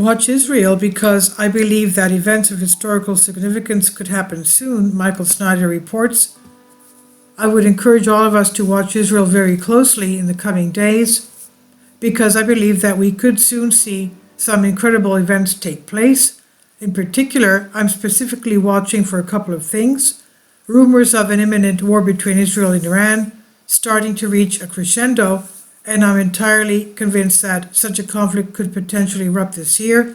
watch Israel because I believe that events of historical significance could happen soon, Michael Snyder reports. I would encourage all of us to watch Israel very closely in the coming days because I believe that we could soon see some incredible events take place. In particular, I'm specifically watching for a couple of things. Rumors of an imminent war between Israel and Iran starting to reach a crescendo, and I'm entirely convinced that such a conflict could potentially erupt this year.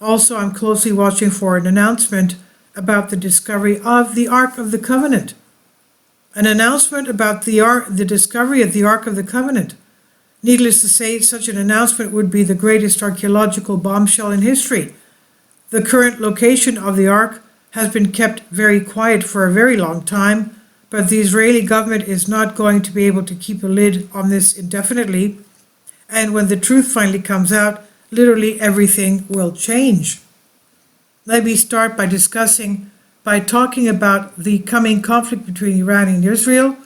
Also, I'm closely watching for an announcement about the discovery of the Ark of the Covenant. An announcement about the discovery of the Ark of the Covenant. Needless to say, such an announcement would be the greatest archaeological bombshell in history. The current location of the Ark has been kept very quiet for a very long time, but the Israeli government is not going to be able to keep a lid on this indefinitely. And when the truth finally comes out, literally everything will change. Let me start by talking about the coming conflict between Iran and Israel.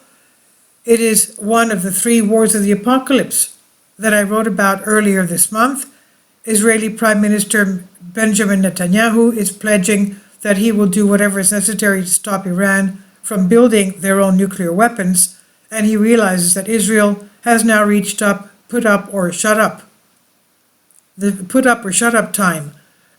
It is one of the three wars of the apocalypse that I wrote about earlier this month. Israeli Prime Minister Benjamin Netanyahu is pledging that he will do whatever is necessary to stop Iran from building their own nuclear weapons, and he realizes that Israel has now reached put up or shut up time.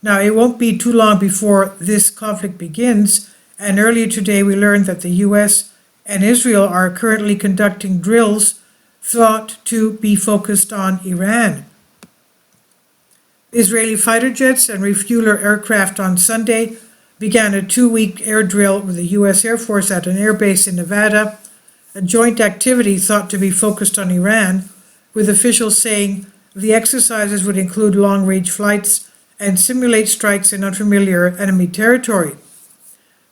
Now, it won't be too long before this conflict begins, and earlier today we learned that the US and Israel are currently conducting drills thought to be focused on Iran. Israeli fighter jets and refueler aircraft on Sunday began a 2-week air drill with the US Air Force at an airbase in Nevada, a joint activity thought to be focused on Iran, with officials saying the exercises would include long-range flights and simulate strikes in unfamiliar enemy territory.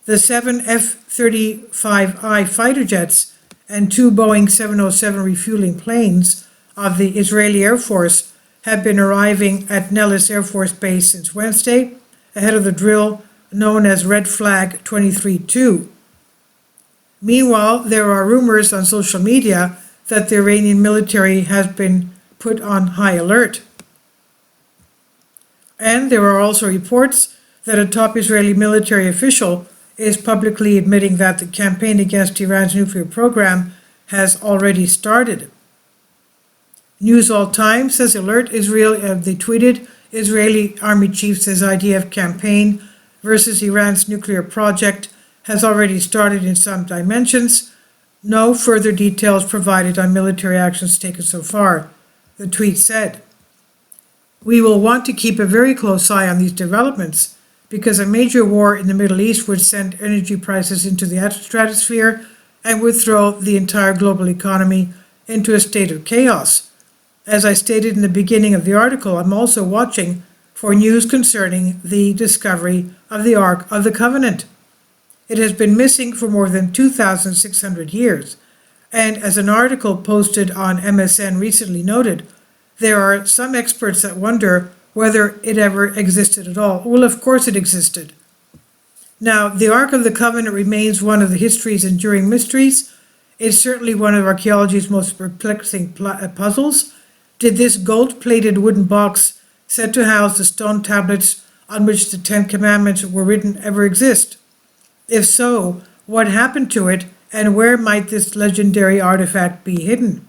The 7 F-35I fighter jets and 2 Boeing 707 refueling planes of the Israeli Air Force have been arriving at Nellis Air Force Base since Wednesday, ahead of the drill known as Red Flag 23-2. Meanwhile, there are rumors on social media that the Iranian military has been put on high alert. And there are also reports that a top Israeli military official is publicly admitting that the campaign against Iran's nuclear program has already started. News All Time says alert Israel, they tweeted, Israeli Army Chief says IDF campaign versus Iran's nuclear project has already started in some dimensions. No further details provided on military actions taken so far, the tweet said. We will want to keep a very close eye on these developments because a major war in the Middle East would send energy prices into the stratosphere and would throw the entire global economy into a state of chaos. As I stated in the beginning of the article, I'm also watching for news concerning the discovery of the Ark of the Covenant. It has been missing for more than 2,600 years, and as an article posted on MSN recently noted, there are some experts that wonder whether it ever existed at all. Well, of course it existed. Now, the Ark of the Covenant remains one of the history's enduring mysteries. It's certainly one of archaeology's most perplexing puzzles. Did this gold-plated wooden box said to house the stone tablets on which the 10 Commandments were written ever exist? If so, what happened to it, and where might this legendary artifact be hidden?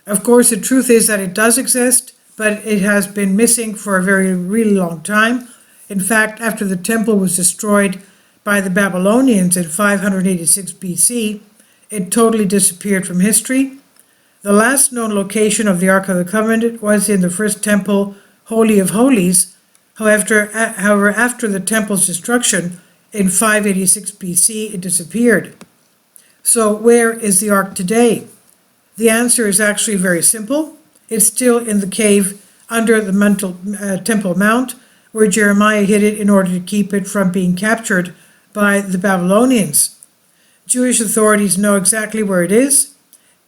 Of course, the truth is that it does exist, but it has been missing for a really long time. In fact, after the temple was destroyed by the Babylonians in 586 BC, it totally disappeared from history. The last known location of the Ark of the Covenant was in the first temple, Holy of Holies. However, after the temple's destruction in 586 BC, it disappeared. So where is the Ark today? The answer is actually very simple. It's still in the cave under the Temple Mount, where Jeremiah hid it in order to keep it from being captured by the Babylonians. Jewish authorities know exactly where it is,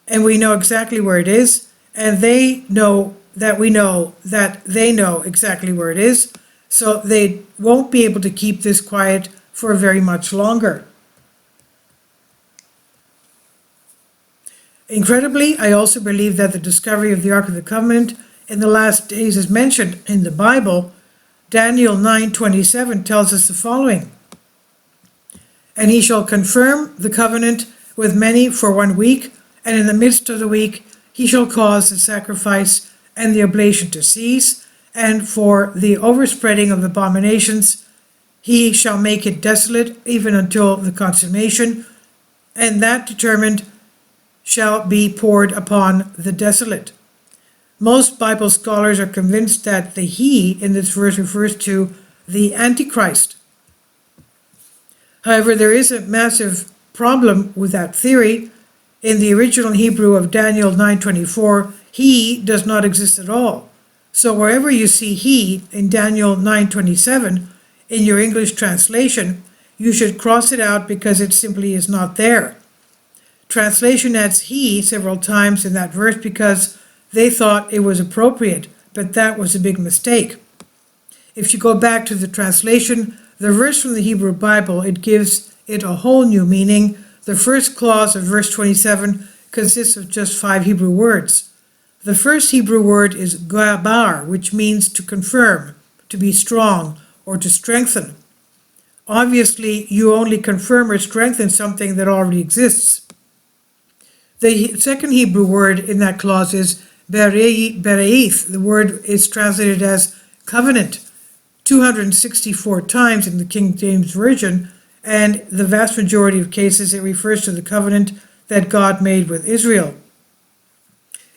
and we know exactly where it is, and they know that we know that they know exactly where it is, so they won't be able to keep this quiet for very much longer. Incredibly, I also believe that the discovery of the Ark of the Covenant in the last days is mentioned in the Bible, Daniel 9:27 tells us the following: "And he shall confirm the covenant with many for 1 week, and in the midst of the week he shall cause the sacrifice and the oblation to cease, and for the overspreading of abominations he shall make it desolate even until the consummation, and that determined shall be poured upon the desolate." Most Bible scholars are convinced that the "he" in this verse refers to the Antichrist. However, there is a massive problem with that theory. In the original Hebrew of Daniel 9:24, "he" does not exist at all. So wherever you see "he" in Daniel 9:27 in your English translation, you should cross it out because it simply is not there. Translation adds "he" several times in that verse because they thought it was appropriate, but that was a big mistake. If you go back to the translation, the verse from the Hebrew Bible, it gives it a whole new meaning. The first clause of verse 27 consists of just 5 Hebrew words. The first Hebrew word is gabar, which means to confirm, to be strong, or to strengthen. Obviously, you only confirm or strengthen something that already exists. The second Hebrew word in that clause is bereith. The word is translated as covenant 264 times in the King James Version, and the vast majority of cases it refers to the covenant that God made with Israel.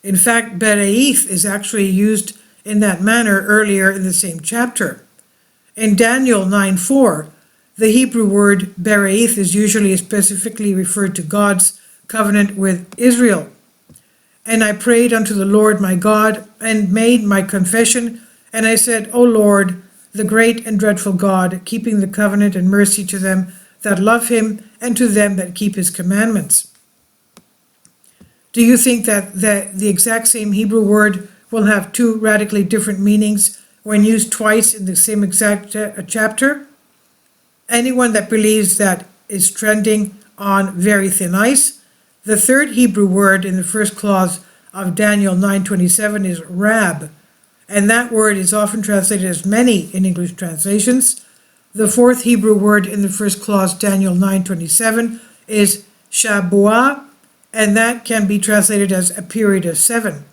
In fact, bereith is actually used in that manner earlier in the same chapter. In Daniel 9:4, the Hebrew word bereith is usually specifically referred to God's covenant with Israel. "And I prayed unto the Lord my God, and made my confession, and I said, O Lord, the great and dreadful God, keeping the covenant and mercy to them that love him, and to them that keep his commandments." Do you think that the exact same Hebrew word will have 2 radically different meanings when used twice in the same exact chapter? Anyone that believes that is treading on very thin ice. The third Hebrew word in the first clause of Daniel 9:27 is rab, and that word is often translated as many in English translations. The fourth Hebrew word in the first clause, Daniel 9:27, is shabuah, and that can be translated as a period of 7.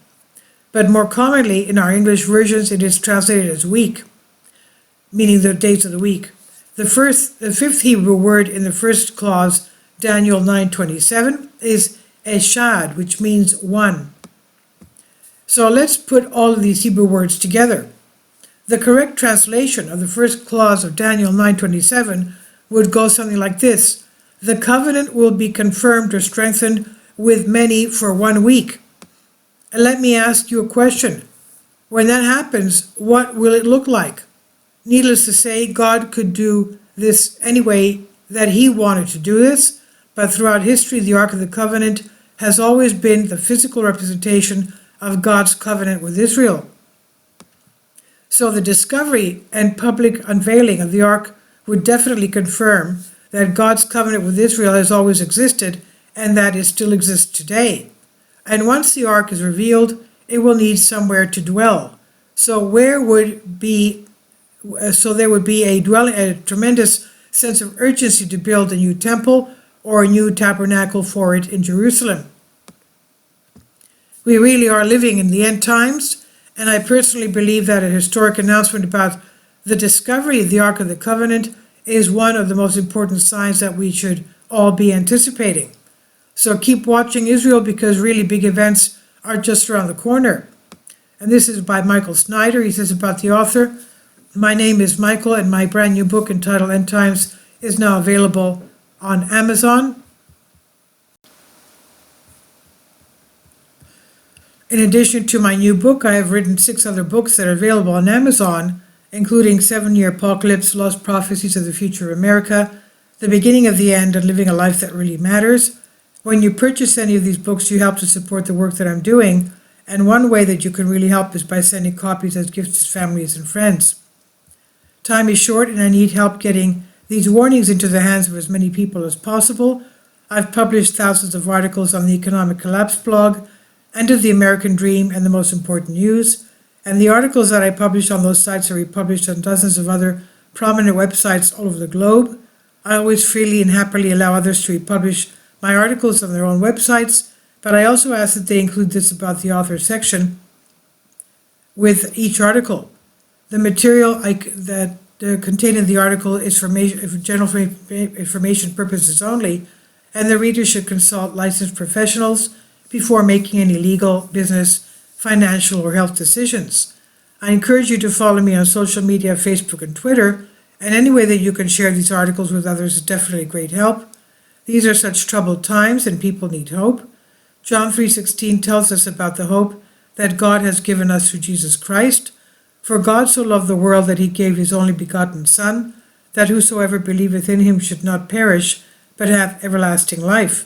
But more commonly in our English versions, it is translated as week, meaning the days of the week. The fifth Hebrew word in the first clause, Daniel 9:27, is eshad, which means one. So let's put all of these Hebrew words together. The correct translation of the first clause of Daniel 9:27 would go something like this: "The covenant will be confirmed or strengthened with many for 1 week." And let me ask you a question. When that happens, what will it look like? Needless to say, God could do this any way that he wanted to do this, but throughout history, the Ark of the Covenant has always been the physical representation of God's covenant with Israel. So the discovery and public unveiling of the Ark would definitely confirm that God's covenant with Israel has always existed and that it still exists today. And once the Ark is revealed, it will need somewhere to dwell. So there would be a tremendous sense of urgency to build a new temple or a new tabernacle for it in Jerusalem. We really are living in the end times, and I personally believe that a historic announcement about the discovery of the Ark of the Covenant is one of the most important signs that we should all be anticipating. So keep watching Israel, because really big events are just around the corner. And this is by Michael Snyder. He says about the author, "My name is Michael, and my brand new book entitled End Times is now available on Amazon." In addition to my new book, I have written 6 other books that are available on Amazon, including 7-Year Apocalypse, Lost Prophecies of the Future of America, The Beginning of the End, and Living a Life That Really Matters. When you purchase any of these books, you help to support the work that I'm doing, and one way that you can really help is by sending copies as gifts to families and friends. Time is short, and I need help getting these warnings into the hands of as many people as possible. I've published thousands of articles on the Economic Collapse blog, End of the American Dream, and The Most Important News. And the articles that I publish on those sites are republished on dozens of other prominent websites all over the globe. I always freely and happily allow others to republish my articles on their own websites, but I also ask that they include this about the author section with each article. The material that contained in the article is for general information purposes only, and the reader should consult licensed professionals before making any legal, business, financial, or health decisions. I encourage you to follow me on social media, Facebook and Twitter, and any way that you can share these articles with others is definitely a great help. These are such troubled times and people need hope. John 3:16 tells us about the hope that God has given us through Jesus Christ. For God so loved the world that he gave his only begotten Son, that whosoever believeth in him should not perish, but have everlasting life.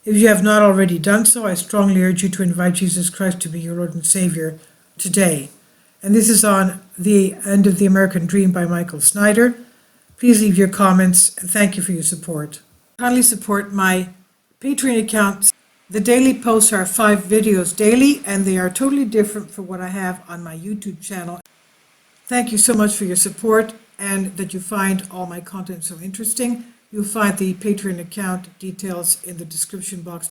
If you have not already done so, I strongly urge you to invite Jesus Christ to be your Lord and Savior today. And this is on The End of the American Dream by Michael Snyder. Please leave your comments, and thank you for your support. Kindly support my Patreon account. The daily posts are 5 videos daily, and they are totally different from what I have on my YouTube channel. Thank you so much for your support and that you find all my content so interesting. You'll find the Patreon account details in the description box